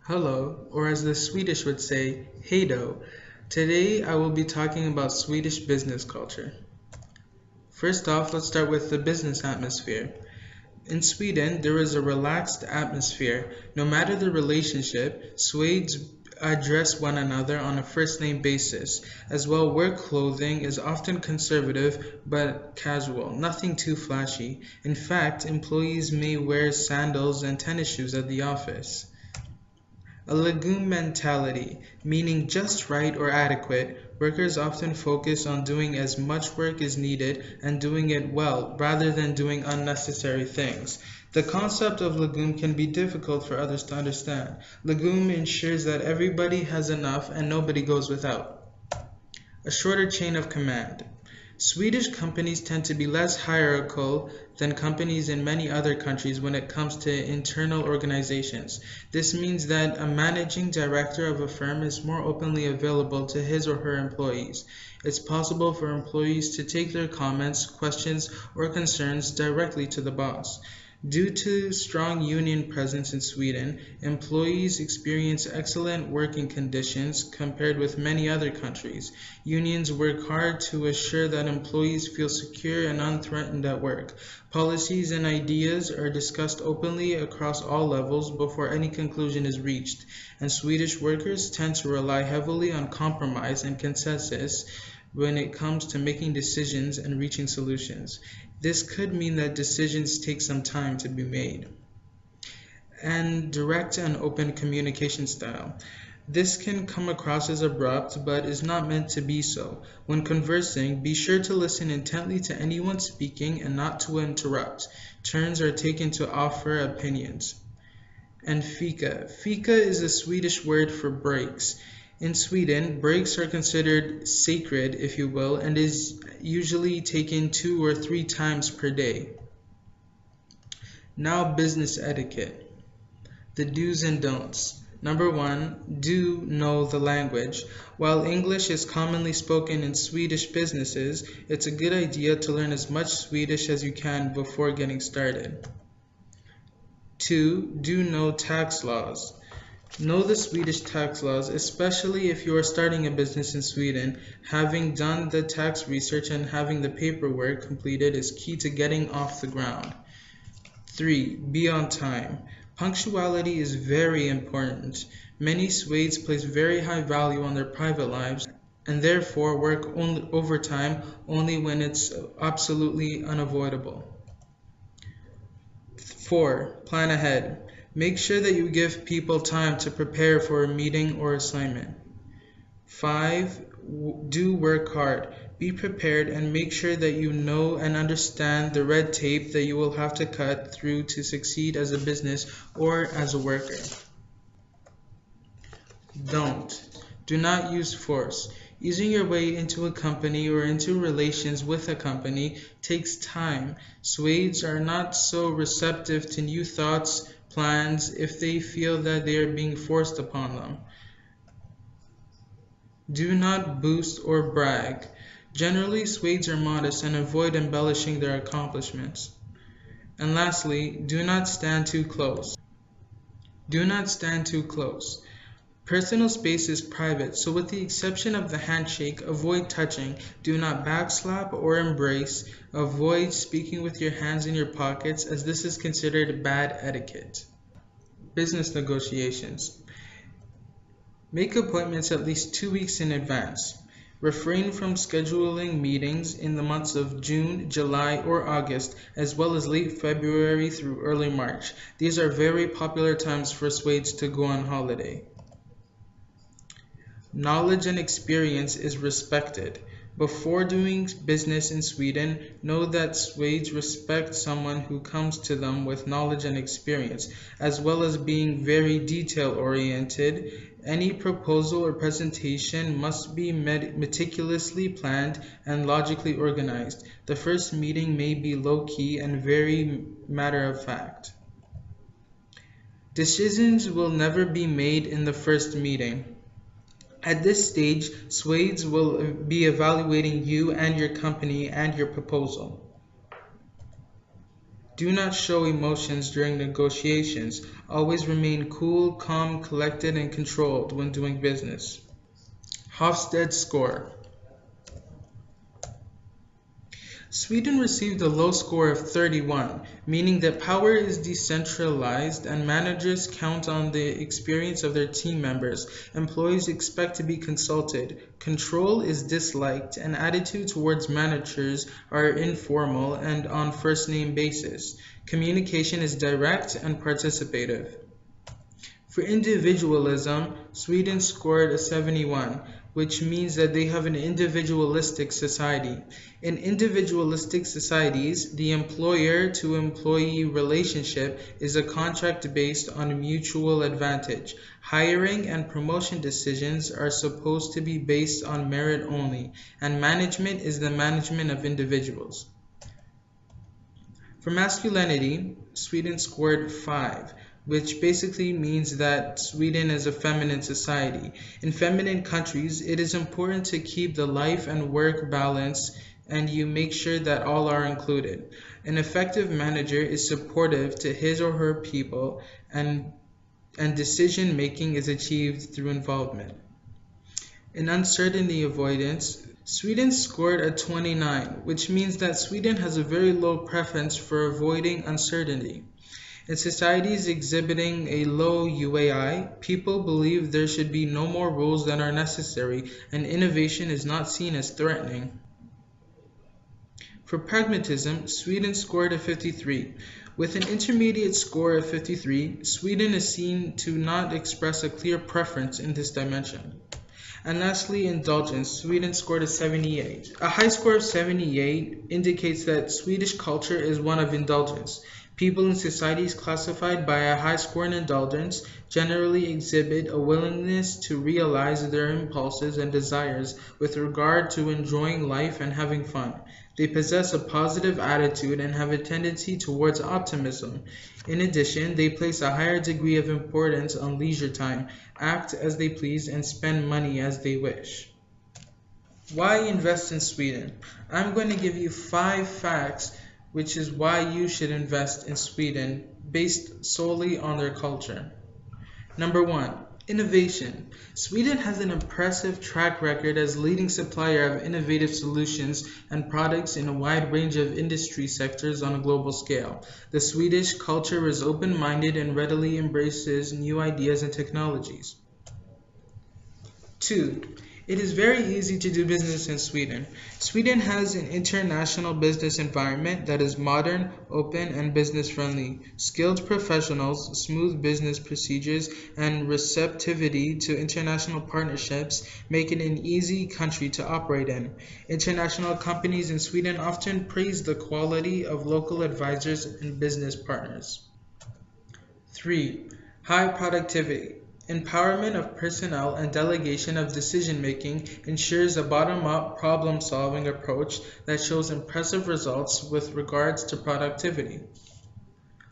Hello, or as the Swedish would say, hej då. Today I will be talking about Swedish business culture. First off, let's start with the business atmosphere. In Sweden, there is a relaxed atmosphere. No matter the relationship, Swedes address one another on a first name basis. As well, work clothing is often conservative but casual, nothing too flashy. In fact, employees may wear sandals and tennis shoes at the office. A legume mentality, meaning just right or adequate, workers often focus on doing as much work as needed and doing it well rather than doing unnecessary things. The concept of legume can be difficult for others to understand. Legume ensures that everybody has enough and nobody goes without. A shorter chain of command. Swedish companies tend to be less hierarchical than companies in many other countries when it comes to internal organizations. This means that a managing director of a firm is more openly available to his or her employees. It's possible for employees to take their comments, questions, or concerns directly to the boss. Due to strong union presence in Sweden, employees experience excellent working conditions compared with many other countries. Unions work hard to assure that employees feel secure and unthreatened at work. Policies and ideas are discussed openly across all levels before any conclusion is reached, and Swedish workers tend to rely heavily on compromise and consensus when it comes to making decisions and reaching solutions. This could mean that decisions take some time to be made. And direct and open communication style. This can come across as abrupt, but is not meant to be so. When conversing, be sure to listen intently to anyone speaking and not to interrupt. Turns are taken to offer opinions. And fika. Fika is a Swedish word for breaks. In Sweden, breaks are considered sacred, if you will, and is usually taken 2 or 3 times per day. Now, business etiquette. The do's and don'ts. Number 1, do know the language. While English is commonly spoken in Swedish businesses, it's a good idea to learn as much Swedish as you can before getting started. 2, do know tax laws. Know the Swedish tax laws, especially if you are starting a business in Sweden. Having done the tax research and having the paperwork completed is key to getting off the ground. 3, be on time. Punctuality is very important. Many Swedes place very high value on their private lives and therefore work overtime only when it's absolutely unavoidable. 4, plan ahead. Make sure that you give people time to prepare for a meeting or assignment. 5, do work hard. Be prepared and make sure that you know and understand the red tape that you will have to cut through to succeed as a business or as a worker. Don't. Do not use force. Easing your way into a company or into relations with a company takes time. Swedes are not so receptive to new thoughts, plans, if they feel that they are being forced upon them. Do not boast or brag. Generally, Swedes are modest and avoid embellishing their accomplishments. And lastly, do not stand too close. Do not stand too close. Personal space is private, so with the exception of the handshake, avoid touching. Do not backslap or embrace. Avoid speaking with your hands in your pockets, as this is considered bad etiquette. Business negotiations. Make appointments at least 2 weeks in advance. Refrain from scheduling meetings in the months of June, July, or August, as well as late February through early March. These are very popular times for Swedes to go on holiday. Knowledge and experience is respected. Before doing business in Sweden, know that Swedes respect someone who comes to them with knowledge and experience, as well as being very detail-oriented. Any proposal or presentation must be meticulously planned and logically organized. The first meeting may be low-key and very matter-of-fact. Decisions will never be made in the first meeting. At this stage, Swedes will be evaluating you and your company and your proposal. Do not show emotions during negotiations. Always remain cool, calm, collected, and controlled when doing business. Hofstede score. Sweden received a low score of 31, meaning that power is decentralized and managers count on the experience of their team members. Employees expect to be consulted. Control is disliked, and attitude towards managers are informal and on first name basis. Communication is direct and participative. For individualism, Sweden scored a 71, which means that they have an individualistic society. In individualistic societies, the employer-to-employee relationship is a contract based on mutual advantage. Hiring and promotion decisions are supposed to be based on merit only, and management is the management of individuals. For masculinity, Sweden scored 5, which basically means that Sweden is a feminine society. In feminine countries, it is important to keep the life and work balance, and you make sure that all are included. An effective manager is supportive to his or her people, and decision making is achieved through involvement. In uncertainty avoidance, Sweden scored a 29, which means that Sweden has a very low preference for avoiding uncertainty. In societies exhibiting a low UAI, people believe there should be no more rules than are necessary, and innovation is not seen as threatening. For pragmatism, Sweden scored a 53. With an intermediate score of 53, Sweden is seen to not express a clear preference in this dimension. And lastly, indulgence. Sweden scored a 78. A high score of 78 indicates that Swedish culture is one of indulgence. People in societies classified by a high score in indulgence generally exhibit a willingness to realize their impulses and desires with regard to enjoying life and having fun. They possess a positive attitude and have a tendency towards optimism. In addition, they place a higher degree of importance on leisure time, act as they please, and spend money as they wish. Why invest in Sweden? I'm going to give you 5 facts which is why you should invest in Sweden based solely on their culture. Number 1. Innovation. Sweden has an impressive track record as leading supplier of innovative solutions and products in a wide range of industry sectors on a global scale. The Swedish culture is open-minded and readily embraces new ideas and technologies. 2. It is very easy to do business in Sweden. Sweden has an international business environment that is modern, open, and business-friendly. Skilled professionals, smooth business procedures, and receptivity to international partnerships make it an easy country to operate in. International companies in Sweden often praise the quality of local advisors and business partners. 3. High productivity. Empowerment of personnel and delegation of decision-making ensures a bottom-up problem-solving approach that shows impressive results with regards to productivity.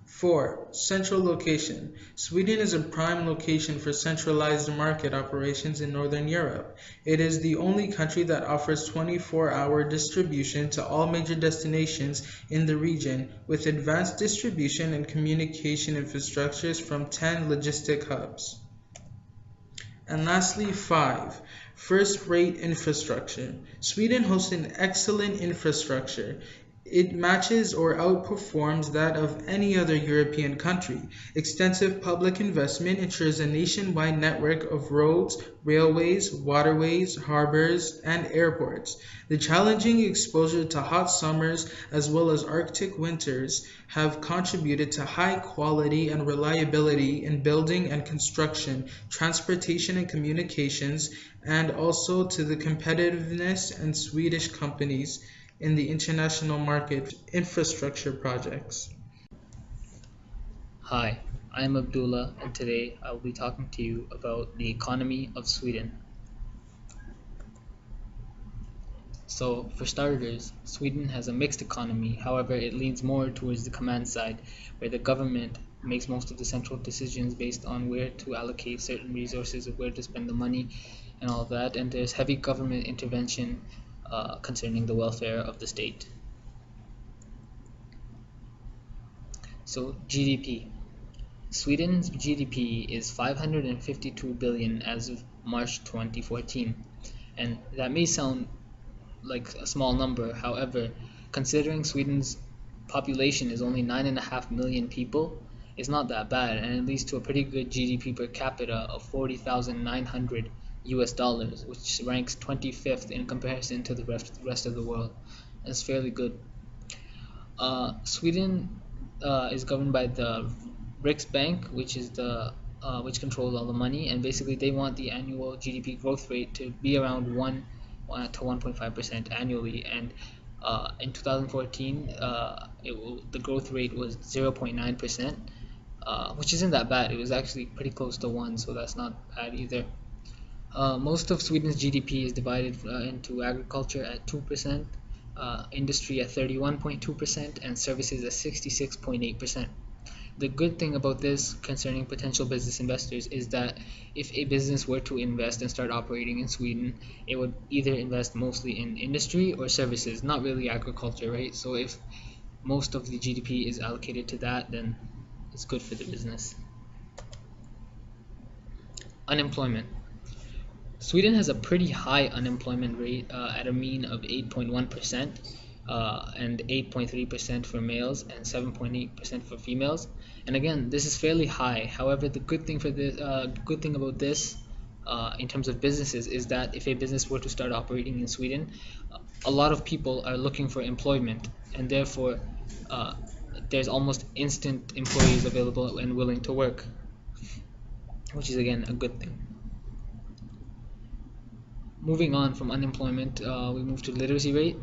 4. Central location. Sweden is a prime location for centralized market operations in Northern Europe. It is the only country that offers 24-hour distribution to all major destinations in the region, with advanced distribution and communication infrastructures from 10 logistic hubs. And lastly, 5. First-rate infrastructure. Sweden hosts an excellent infrastructure. It matches or outperforms that of any other European country. Extensive public investment ensures a nationwide network of roads, railways, waterways, harbors, and airports. The challenging exposure to hot summers as well as Arctic winters have contributed to high quality and reliability in building and construction, transportation and communications, and also to the competitiveness and Swedish companies in the international market infrastructure projects. Hi, I am Abdullah, and today I will be talking to you about the economy of Sweden. So, for starters, Sweden has a mixed economy. However, it leans more towards the command side, where the government makes most of the central decisions based on where to allocate certain resources, or where to spend the money, and all of that. And there's heavy government intervention concerning the welfare of the state. So GDP. Sweden's GDP is 552 billion as of March 2014, and that may sound like a small number. However, considering Sweden's population is only 9.5 million people, it's not that bad, and it leads to a pretty good GDP per capita of 40,900 US dollars, which ranks 25th in comparison to the rest of the world. That's fairly good. Sweden is governed by the Riksbank, which controls all the money, and basically they want the annual GDP growth rate to be around 1 to 1.5% annually. And in 2014, the growth rate was 0.9%, which isn't that bad. It was actually pretty close to 1, so that's not bad either. Most of Sweden's GDP is divided into agriculture at 2%, industry at 31.2%, and services at 66.8%. The good thing about this concerning potential business investors is that if a business were to invest and start operating in Sweden, it would either invest mostly in industry or services, not really agriculture, right? So if most of the GDP is allocated to that, then it's good for the business. Unemployment. Sweden has a pretty high unemployment rate at a mean of 8.1%, and 8.3% for males and 7.8% for females. And again, this is fairly high. However, the good thing about this in terms of businesses is that if a business were to start operating in Sweden, a lot of people are looking for employment, and therefore there's almost instant employees available and willing to work, which is again a good thing. Moving on from unemployment, we move to literacy rate.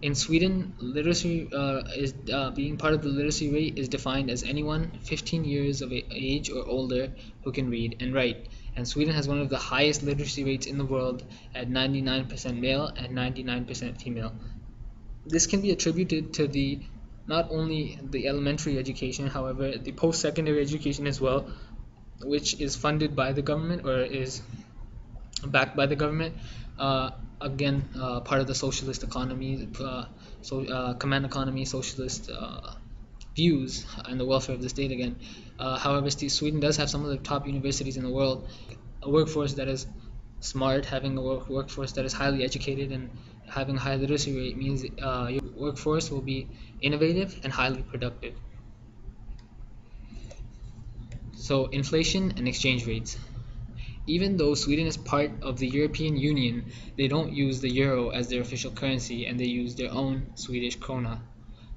In Sweden, literacy being part of the literacy rate is defined as anyone 15 years of age or older who can read and write. And Sweden has one of the highest literacy rates in the world at 99% male and 99% female. This can be attributed to not only the elementary education, however, the post-secondary education as well, which is funded by the government or is backed by the government. Again, part of the socialist economy, command economy, socialist views, and the welfare of the state again. However, Sweden does have some of the top universities in the world. A workforce that is smart, having a workforce that is highly educated, and having a high literacy rate means your workforce will be innovative and highly productive. So, inflation and exchange rates. Even though Sweden is part of the European Union, they don't use the euro as their official currency, and they use their own Swedish krona.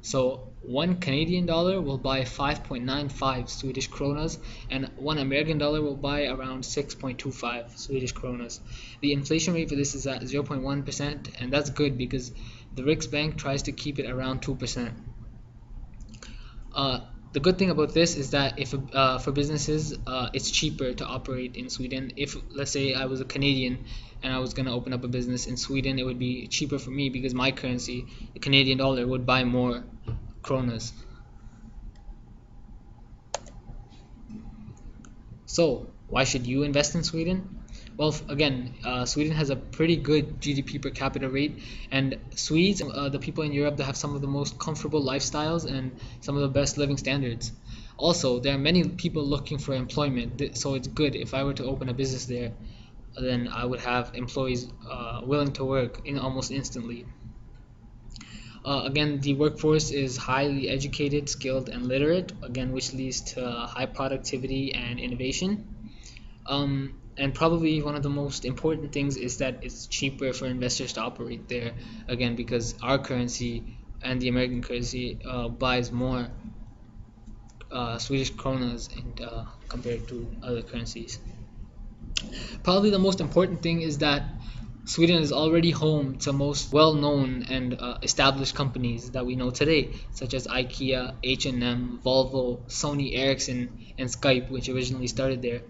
So 1 Canadian dollar will buy 5.95 Swedish kronas, and 1 American dollar will buy around 6.25 Swedish kronas. The inflation rate for this is at 0.1%, and that's good because the Riksbank tries to keep it around 2%. The good thing about this is that if for businesses, it's cheaper to operate in Sweden. If, let's say, I was a Canadian and I was going to open up a business in Sweden, it would be cheaper for me because my currency, the Canadian dollar, would buy more kronas. So, why should you invest in Sweden? Well, again, Sweden has a pretty good GDP per capita rate, and Swedes, the people in Europe that have some of the most comfortable lifestyles and some of the best living standards. Also, there are many people looking for employment, so it's good. If I were to open a business there, then I would have employees willing to work almost instantly. Again, the workforce is highly educated, skilled, and literate, again, which leads to high productivity and innovation. And probably one of the most important things is that it's cheaper for investors to operate there, again, because our currency and the American currency buys more Swedish kronas compared to other currencies. Probably the most important thing is that Sweden is already home to most well-known and established companies that we know today, such as IKEA, H&M, Volvo, Sony Ericsson, and Skype, which originally started there.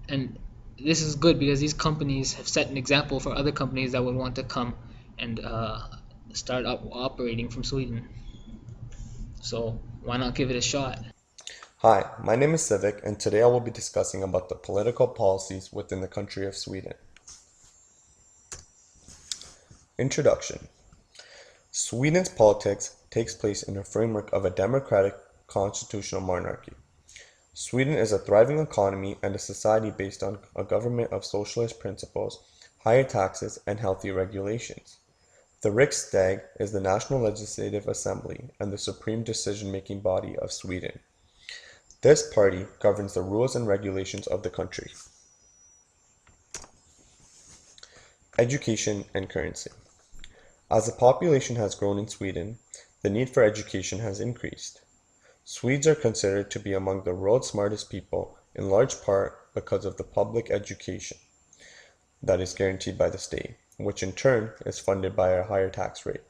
And this is good because these companies have set an example for other companies that would want to come and start operating from Sweden. So why not give it a shot? Hi, my name is Civic, and today I will be discussing about the political policies within the country of Sweden. Introduction. Sweden's politics takes place in a framework of a democratic constitutional monarchy. Sweden is a thriving economy and a society based on a government of socialist principles, higher taxes, and healthy regulations. The Riksdag is the national legislative assembly and the supreme decision-making body of Sweden. This party governs the rules and regulations of the country. Education and currency. As the population has grown in Sweden, the need for education has increased. Swedes are considered to be among the world's smartest people, in large part because of the public education that is guaranteed by the state, which in turn is funded by a higher tax rate.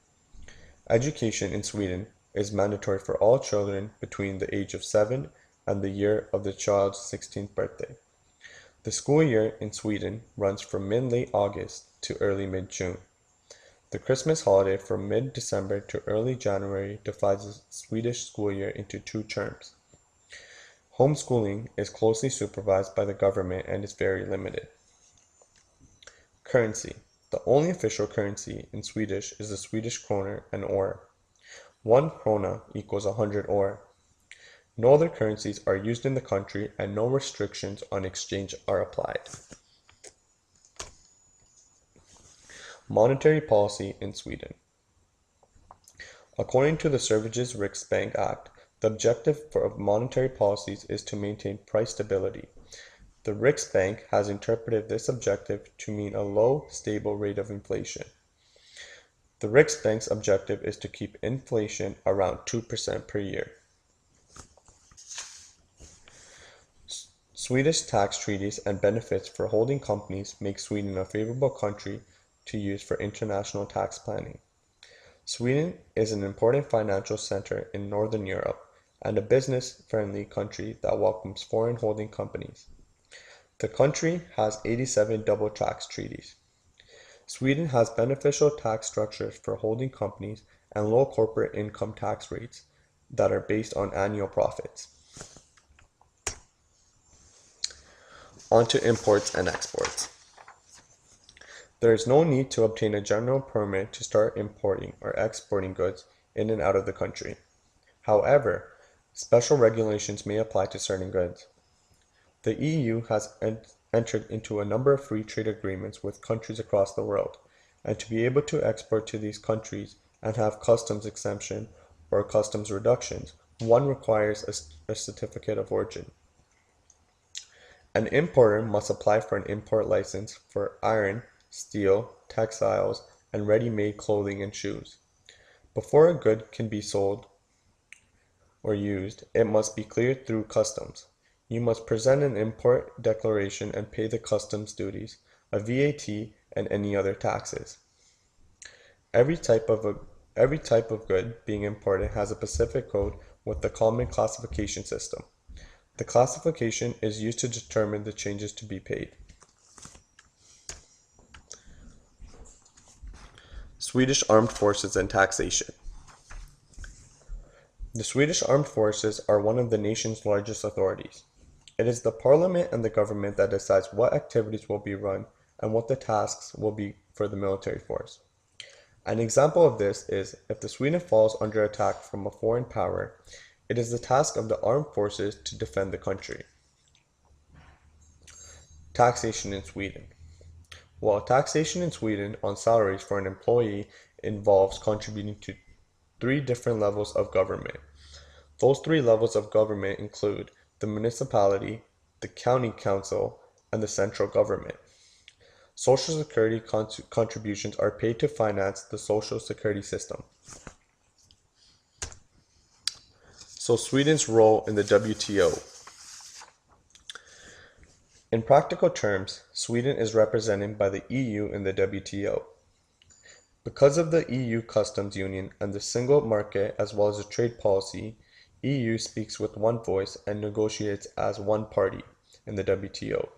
Education in Sweden is mandatory for all children between the age of 7 and the year of the child's 16th birthday. The school year in Sweden runs from mid-late August to early mid-June. The Christmas holiday from mid-December to early January divides the Swedish school year into 2 terms. Homeschooling is closely supervised by the government and is very limited. Currency. The only official currency in Swedish is the Swedish kroner and öre. 1 krona equals 100 öre. No other currencies are used in the country and no restrictions on exchange are applied. Monetary policy in Sweden. According to the Sveriges Riksbank Act, the objective of monetary policies is to maintain price stability. The Riksbank has interpreted this objective to mean a low, stable rate of inflation. The Riksbank's objective is to keep inflation around 2% per year. Swedish tax treaties and benefits for holding companies make Sweden a favorable country to use for international tax planning. Sweden is an important financial center in Northern Europe and a business-friendly country that welcomes foreign holding companies. The country has 87 double tax treaties. Sweden has beneficial tax structures for holding companies and low corporate income tax rates that are based on annual profits. On to imports and exports. There is no need to obtain a general permit to start importing or exporting goods in and out of the country. However, special regulations may apply to certain goods. The EU has entered into a number of free trade agreements with countries across the world, and to be able to export to these countries and have customs exemption or customs reductions, one requires a certificate of origin. An importer must apply for an import license for iron, steel, textiles, and ready-made clothing and shoes. Before a good can be sold or used, it must be cleared through customs. You must present an import declaration and pay the customs duties, a VAT, and any other taxes. Every type of good being imported has a specific code with the common classification system. The classification is used to determine the changes to be paid. Swedish Armed Forces and taxation. The Swedish Armed Forces are one of the nation's largest authorities. It is the parliament and the government that decides what activities will be run and what the tasks will be for the military force. An example of this is if the Sweden falls under attack from a foreign power, it is the task of the armed forces to defend the country. Taxation in Sweden. Well, taxation in Sweden on salaries for an employee involves contributing to 3 different levels of government. Those 3 levels of government include the municipality, the county council, and the central government. Social Security contributions are paid to finance the Social Security system. So Sweden's role in the WTO. In practical terms, Sweden is represented by the EU in the WTO. Because of the EU customs union and the single market as well as the trade policy, EU speaks with one voice and negotiates as one party in the WTO.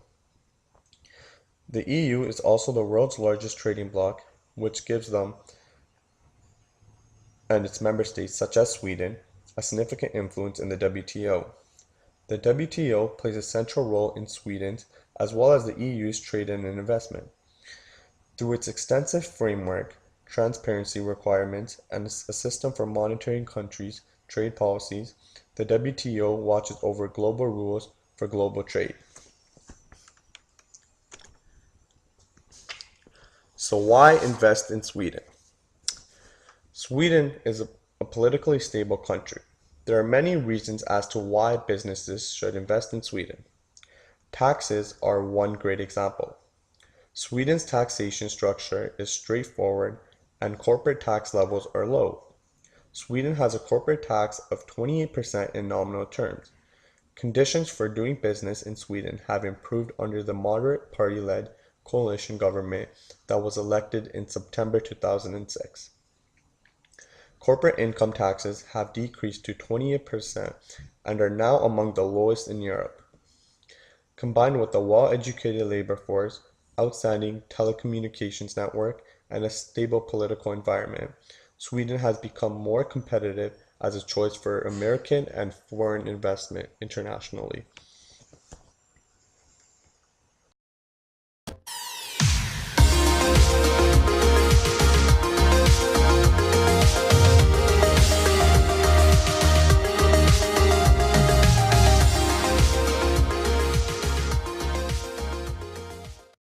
The EU is also the world's largest trading bloc, which gives them and its member states, such as Sweden, a significant influence in the WTO. The WTO plays a central role in Sweden's as well as the EU's trade and investment. Through its extensive framework, transparency requirements, and a system for monitoring countries' trade policies, The WTO watches over global rules for global trade. So why invest in Sweden? Sweden is a politically stable country. There are many reasons as to why businesses should invest in Sweden. Taxes are one great example. Sweden's taxation structure is straightforward and corporate tax levels are low. Sweden has a corporate tax of 28% in nominal terms. Conditions for doing business in Sweden have improved under the moderate party-led coalition government that was elected in September 2006. Corporate income taxes have decreased to 28% and are now among the lowest in Europe. Combined with a well-educated labor force, outstanding telecommunications network, and a stable political environment, Sweden has become more competitive as a choice for American and foreign investment internationally.